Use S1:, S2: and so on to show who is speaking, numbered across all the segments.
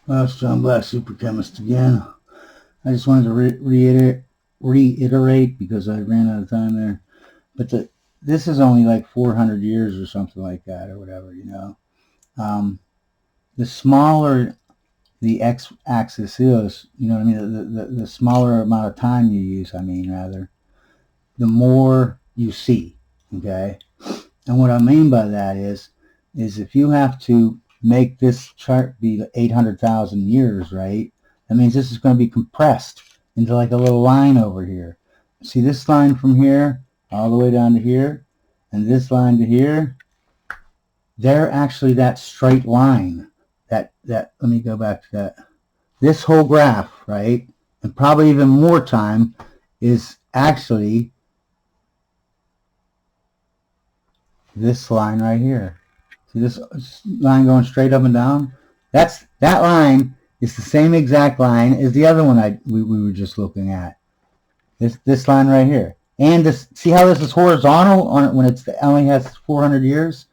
S1: Well, it's John Black, Super Chemist again. I just wanted to reiterate because I ran out of time there. But this is only like 400 years or something like that or whatever, you know. Um, the smaller the x-axis is, you know what I mean, the smaller amount of time you use, rather, the more you see, okay? And what I mean by that is if you have to make this chart be 800,000 years, right? That means this is going to be compressed into like a little line over here. See this line from here all the way down to here, and this line to here, they're actually that straight line. Let me go back to that. This whole graph, right, and probably even more time, is actually this line right here. See this line going straight up and down? That line is the same exact line as the other one we were just looking at. This line right here. And this, see how this is horizontal on it when it only has 400 years?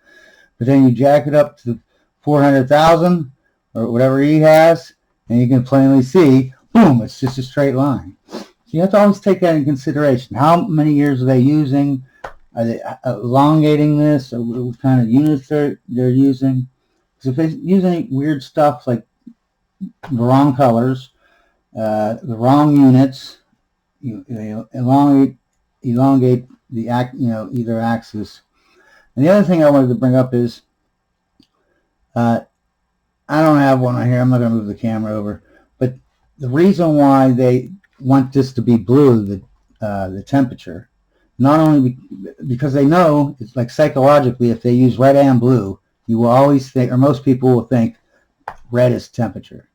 S1: But then you jack it up to 400,000 or whatever he has, and you can plainly see, boom, it's just a straight line. So you have to always take that in consideration. How many years are they using? Are they elongating this? Or what kind of units they're using? Because if they use any weird stuff like the wrong colors, the wrong units, you elongate the either axis. And the other thing I wanted to bring up is I don't have one right here. I'm not going to move the camera over, but the reason why they want this to be blue, the temperature, not only because they know it's like psychologically, if they use red and blue, you will always think, or most people will think, red is temperature.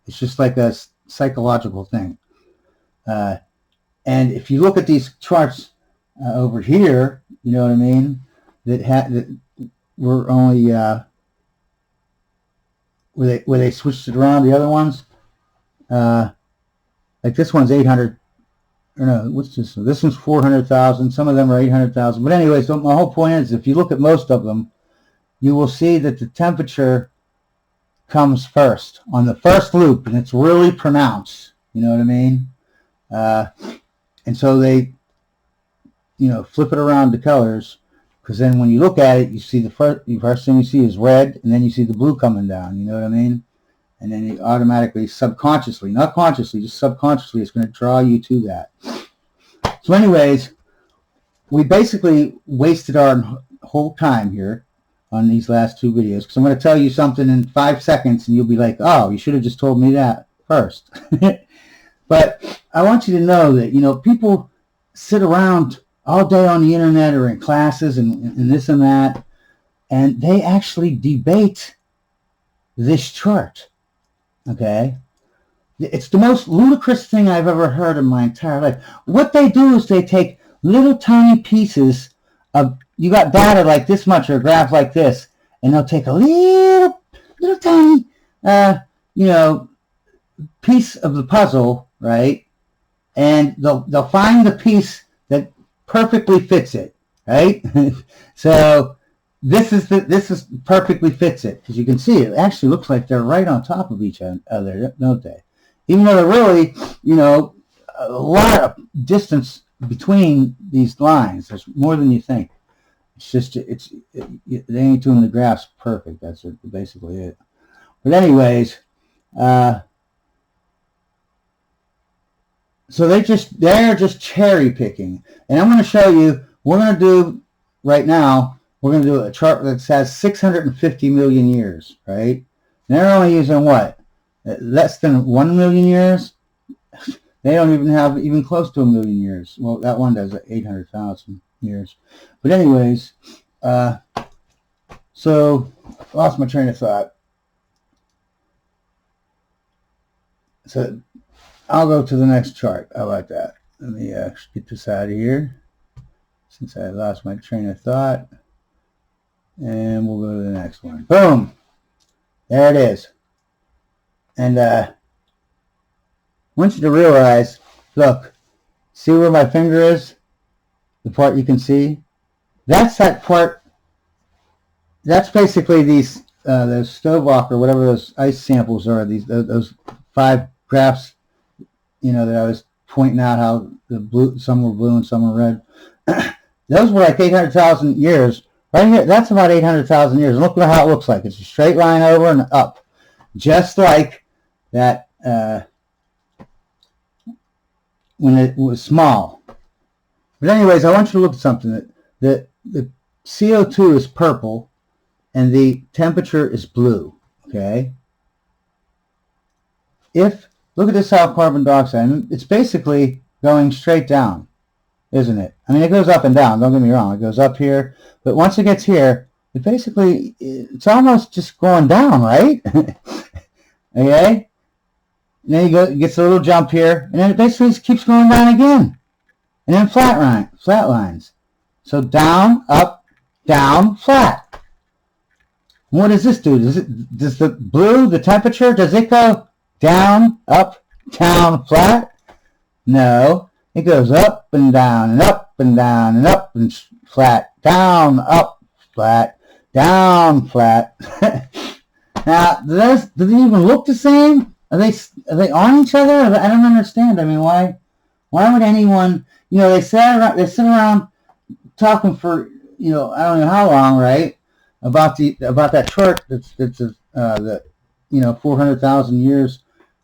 S1: It's just like a psychological thing. And if you look at these charts over here, you know what I mean, that were only where they switched it around, the other ones, like this one's 800. Or no, what's this? This one's 400,000. Some of them are 800,000. But anyways, my whole point is, if you look at most of them, you will see that the temperature comes first on the first loop, and it's really pronounced. You know what I mean? And so they, flip it around to colors, because then when you look at it, you see the first thing you see is red, and then you see the blue coming down. You know what I mean? And then you automatically, subconsciously, not consciously, just subconsciously, it's going to draw you to that. So anyways, we basically wasted our whole time here on these last two videos, because I'm going to tell you something in 5 seconds, and you'll be like, oh, you should have just told me that first. But I want you to know that, people sit around all day on the internet or in classes and this and that, and they actually debate this chart. Okay? It's the most ludicrous thing I've ever heard in my entire life. What they do is they take little tiny pieces of, you got data like this much or a graph like this, and they'll take a little tiny, piece of the puzzle, right? And they'll find the piece that perfectly fits it, right? So this is perfectly fits it, because you can see it actually looks like they're right on top of each other, don't they? Even though they're really, a lot of distance between these lines. There's more than you think. It's just they ain't doing the graphs perfect. That's basically it. But anyways, so they're just cherry picking, and I'm going to show you. We're going to do right now. We're going to do a chart that says 650 million years, right? And they're only using what? Less than 1 million years. They don't even have even close to 1 million years. Well, that one does 800,000 years. But anyways, so lost my train of thought. So I'll go to the next chart. How about that? Let me get this out of here, since I lost my train of thought. And we'll go to the next one. Boom! There it is. And I want you to realize, look, see where my finger is? The part you can see? That's that part. That's basically these Stovok or whatever those ice samples are, those 5 graphs, that I was pointing out how the blue, some were blue and some were red. Those were like 800,000 years. Right here, that's about 800,000 years. And look at how it looks like. It's a straight line over and up. Just like that when it was small. But anyways, I want you to look at something. The CO2 is purple and the temperature is blue. Okay? Look at this how carbon dioxide, it's basically going straight down, isn't it? I mean, it goes up and down, don't get me wrong. It goes up here, but once it gets here, it's almost just going down, right? Okay? And then it gets a little jump here, and then it basically just keeps going down again. And then flat lines. So down, up, down, flat. And what does this do? Does the blue, the temperature, does it go down, up, down, flat? No. It goes up and down and up and down and up and flat. Down, up, flat, down, flat. Now, do they even look the same? Are they on each other? I don't understand. I mean, why would anyone, they sit around talking for, I don't know how long, right? About that chart that's 400,000 years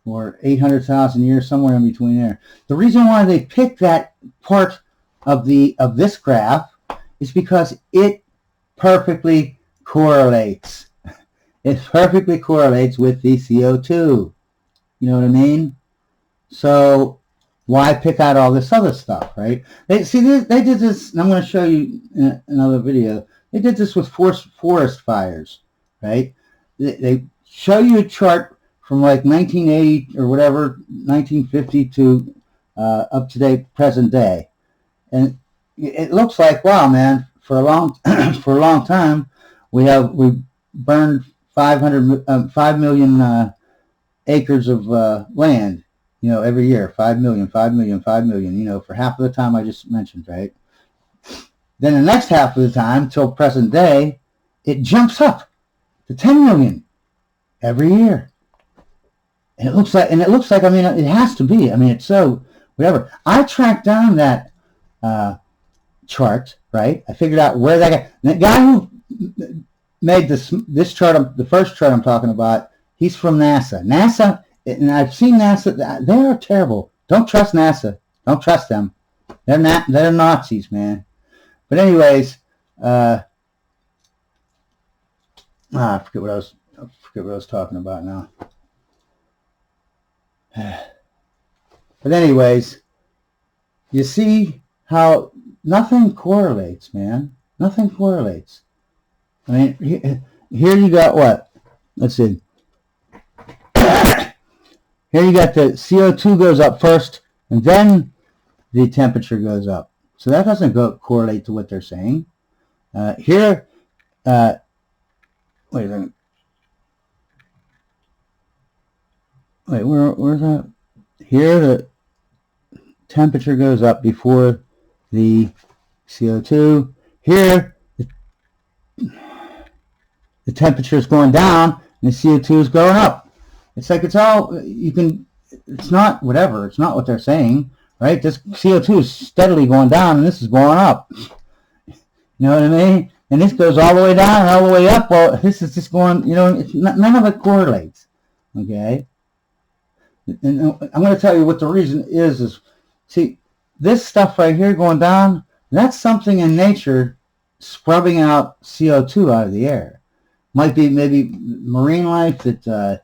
S1: or 800,000 years, somewhere in between there. The reason why they picked that part of this graph is because it perfectly correlates. It perfectly correlates with the CO2. You know what I mean? So why pick out all this other stuff, right? They did this, and I'm going to show you in another video. They did this with forest fires, right? They show you a chart from like 1980 or whatever, 1950 to up to date present day, and it looks like, wow, man, for a long time we burned 5 million acres of land, every year, 5 million, for half of the time I just mentioned, right? Then the next half of the time, till present day, it jumps up to 10 million every year. And it looks like, I mean, it has to be. I mean, it's so, whatever. I tracked down that chart, right? I figured out where that guy who made this chart, the first chart I'm talking about, he's from NASA. NASA, and I've seen NASA, they are terrible. Don't trust NASA. Don't trust them. They're Nazis, man. But anyways, I forget what I was talking about now. But anyways, you see how nothing correlates, man. Nothing correlates. I mean, here you got what? Let's see. Here you got the CO2 goes up first, and then the temperature goes up. So that doesn't correlate to what they're saying. Here, wait a minute. Wait, where's that? Here the temperature goes up before the CO2. Here the temperature is going down and the CO2 is going up. It's like it's not whatever. It's not what they're saying, right? This CO2 is steadily going down and this is going up. You know what I mean? And this goes all the way down and all the way up. Well, this is just going, none of it correlates. Okay? And I'm going to tell you what the reason is see, this stuff right here going down, that's something in nature scrubbing out CO2 out of the air. Might be maybe marine life that,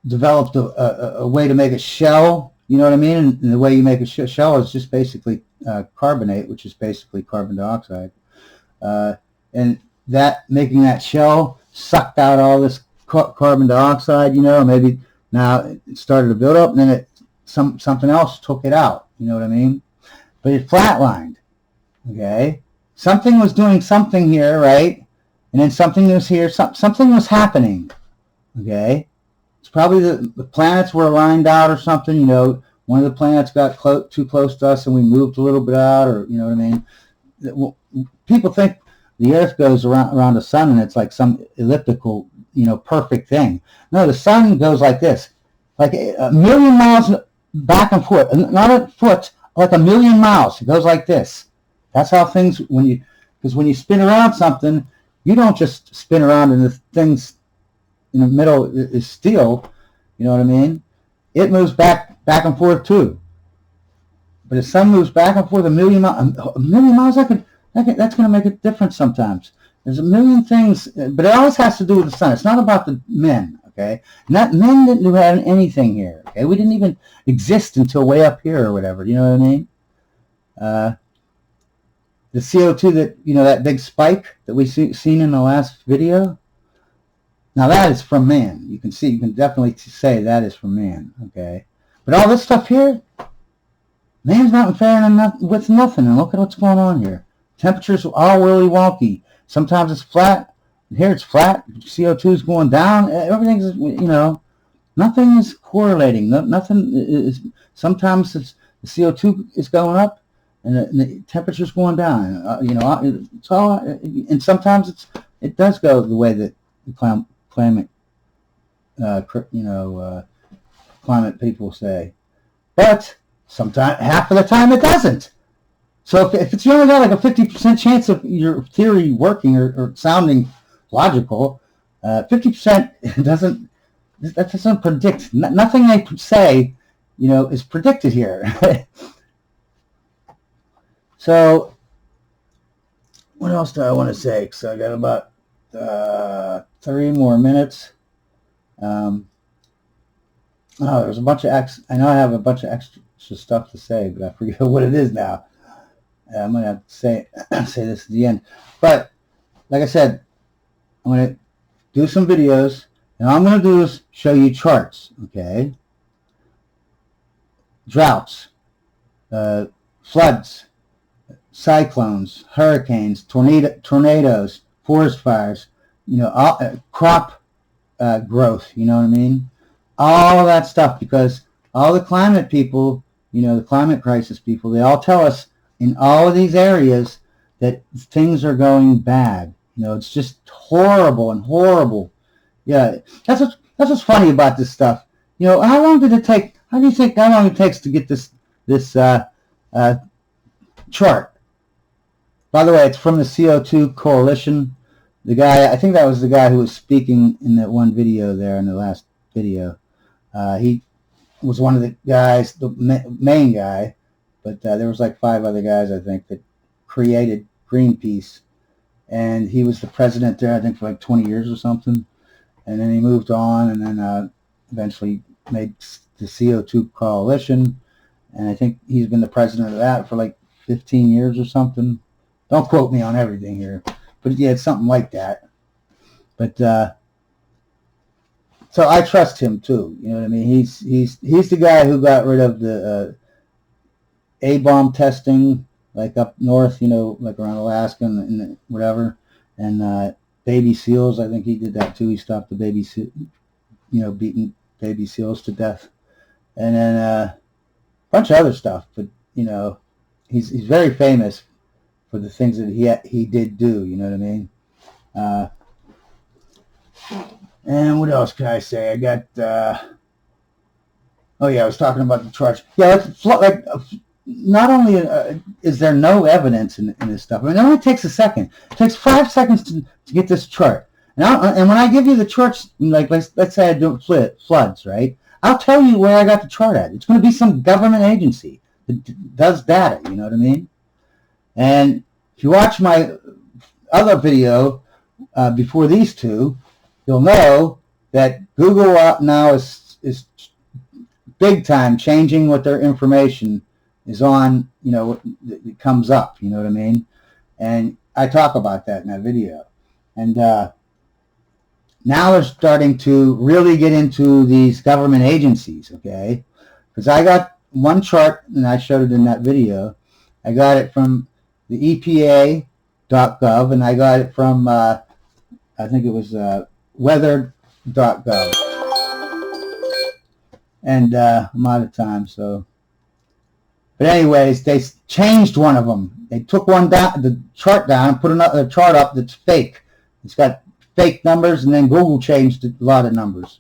S1: developed a way to make a shell, you know what I mean? And the way you make a shell is just basically carbonate, which is basically carbon dioxide. And making that shell sucked out all this carbon dioxide, maybe now it started to build up and then something else took it out, you know what I mean? But it flatlined, okay? Something was doing something here, right? And then something was here, something was happening, okay? It's probably the planets were aligned out or something, one of the planets got too close to us and we moved a little bit out, or, you know what I mean? People think, the Earth goes around the sun and it's like some elliptical, perfect thing. No, the sun goes like this, like a million miles back and forth, not a foot, like a million miles. It goes like this. That's how things, because when you spin around something, you don't just spin around and the things in the middle is still, you know what I mean? It moves back and forth too. But the sun moves back and forth a million miles. That's going to make a difference sometimes. There's a million things, but it always has to do with the sun. It's not about the men, okay? Men didn't have anything here, okay? We didn't even exist until way up here or whatever. You know what I mean? The CO2 that big spike that we seen in the last video. Now that is from man. You can definitely say that is from man, okay? But all this stuff here, man's not interfering with nothing. And look at what's going on here. Temperatures are all really wonky. Sometimes it's flat. Here it's flat. CO2 is going down. Everything's, nothing is correlating. Nothing is. Sometimes the CO2 is going up and the temperature's going down. It's all. And sometimes it does go the way that the climate people say, but sometimes half of the time it doesn't. So if it's, you only got like a 50% chance of your theory working or sounding logical, 50% doesn't predict. Nothing they say, is predicted here. So what else do I want to say? Because I got about 3 more minutes. There's a bunch of I know I have a bunch of extra stuff to say, but I forget what it is now. I'm going to have to say this at the end. But like I said, I'm going to do some videos, and all I'm going to do is show you charts, okay? Droughts, floods, cyclones, hurricanes, tornadoes, forest fires, crop growth, you know what I mean? All of that stuff, because all the climate people, the climate crisis people, they all tell us in all of these areas that things are going bad. It's just horrible and horrible. Yeah, that's what's funny about this stuff. How long did it take? How do you think how long it takes to get this chart? By the way, it's from the CO2 Coalition. The guy, I think that was the guy who was speaking in that one video there in the last video. He was one of the guys, the main guy, but there was like 5 other guys, I think, that created Greenpeace, and he was the president there, I think, for like 20 years or something, and then he moved on, and then eventually made the CO2 Coalition, and I think he's been the president of that for like 15 years or something. Don't quote me on everything here, but yeah, it's something like that. But so I trust him too. You know what I mean? He's the guy who got rid of the A-bomb testing, like up north, like around Alaska and whatever, and baby seals. I think he did that too. He stopped the baby, beating baby seals to death, and then a bunch of other stuff. But he's very famous for the things that he did do. You know what I mean? And what else can I say? I got. I was talking about the charts. Yeah, not only is there no evidence in this stuff. I mean, it only takes a second. It takes 5 seconds to get this chart. And when I give you the charts, like let's say I do floods, right? I'll tell you where I got the chart at. It's going to be some government agency that does data. You know what I mean? And if you watch my other video before these two, you'll know that Google now is big time changing what their information is on, it comes up, you know what I mean? And I talk about that in that video. And now they're starting to really get into these government agencies, okay? Because I got one chart, and I showed it in that video. I got it from the EPA.gov, and I got it from, I think it was weather.gov. And I'm out of time, so But anyways, they changed one of them. They took one down, the chart down, and put another chart up that's fake. It's got fake numbers, and then Google changed a lot of numbers.